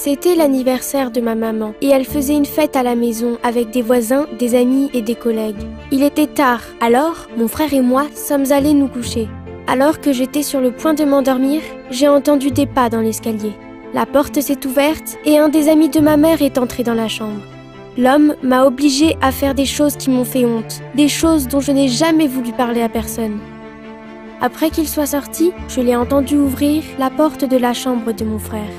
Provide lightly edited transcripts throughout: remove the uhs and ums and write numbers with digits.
C'était l'anniversaire de ma maman et elle faisait une fête à la maison avec des voisins, des amis et des collègues. Il était tard, alors mon frère et moi sommes allés nous coucher. Alors que j'étais sur le point de m'endormir, j'ai entendu des pas dans l'escalier. La porte s'est ouverte et un des amis de ma mère est entré dans la chambre. L'homme m'a obligée à faire des choses qui m'ont fait honte, des choses dont je n'ai jamais voulu parler à personne. Après qu'il soit sorti, je l'ai entendu ouvrir la porte de la chambre de mon frère.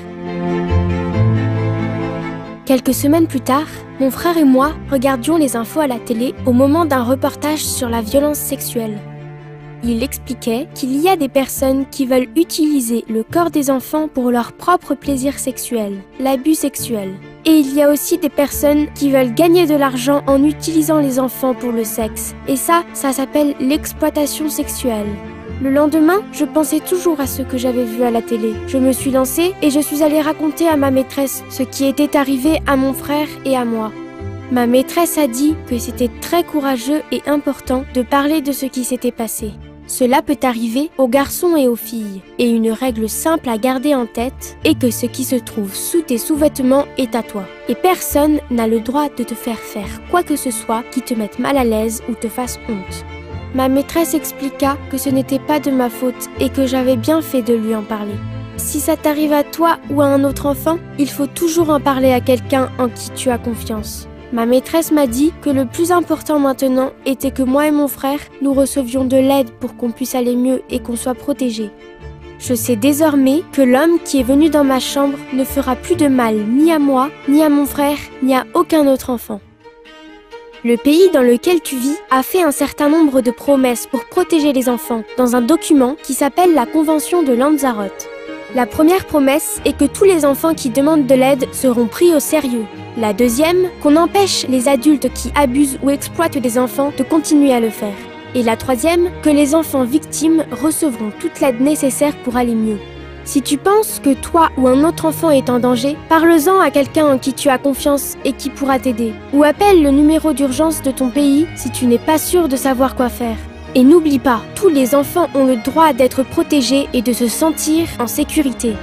Quelques semaines plus tard, mon frère et moi regardions les infos à la télé au moment d'un reportage sur la violence sexuelle. Il expliquait qu'il y a des personnes qui veulent utiliser le corps des enfants pour leur propre plaisir sexuel, l'abus sexuel. Et il y a aussi des personnes qui veulent gagner de l'argent en utilisant les enfants pour le sexe. Et ça s'appelle l'exploitation sexuelle. Le lendemain, je pensais toujours à ce que j'avais vu à la télé. Je me suis lancée et je suis allée raconter à ma maîtresse ce qui était arrivé à mon frère et à moi. Ma maîtresse a dit que c'était très courageux et important de parler de ce qui s'était passé. Cela peut arriver aux garçons et aux filles, et une règle simple à garder en tête est que ce qui se trouve sous tes sous-vêtements est à toi. Et personne n'a le droit de te faire quoi que ce soit qui te mette mal à l'aise ou te fasse honte. Ma maîtresse expliqua que ce n'était pas de ma faute et que j'avais bien fait de lui en parler. Si ça t'arrive à toi ou à un autre enfant, il faut toujours en parler à quelqu'un en qui tu as confiance. Ma maîtresse m'a dit que le plus important maintenant était que moi et mon frère, nous recevions de l'aide pour qu'on puisse aller mieux et qu'on soit protégés. Je sais désormais que l'homme qui est venu dans ma chambre ne fera plus de mal ni à moi, ni à mon frère, ni à aucun autre enfant. Le pays dans lequel tu vis a fait un certain nombre de promesses pour protéger les enfants dans un document qui s'appelle la Convention de Lanzarote. La première promesse est que tous les enfants qui demandent de l'aide seront pris au sérieux. La deuxième, qu'on empêche les adultes qui abusent ou exploitent des enfants de continuer à le faire. Et la troisième, que les enfants victimes recevront toute l'aide nécessaire pour aller mieux. Si tu penses que toi ou un autre enfant est en danger, parle-en à quelqu'un en qui tu as confiance et qui pourra t'aider. Ou appelle le numéro d'urgence de ton pays si tu n'es pas sûr de savoir quoi faire. Et n'oublie pas, tous les enfants ont le droit d'être protégés et de se sentir en sécurité.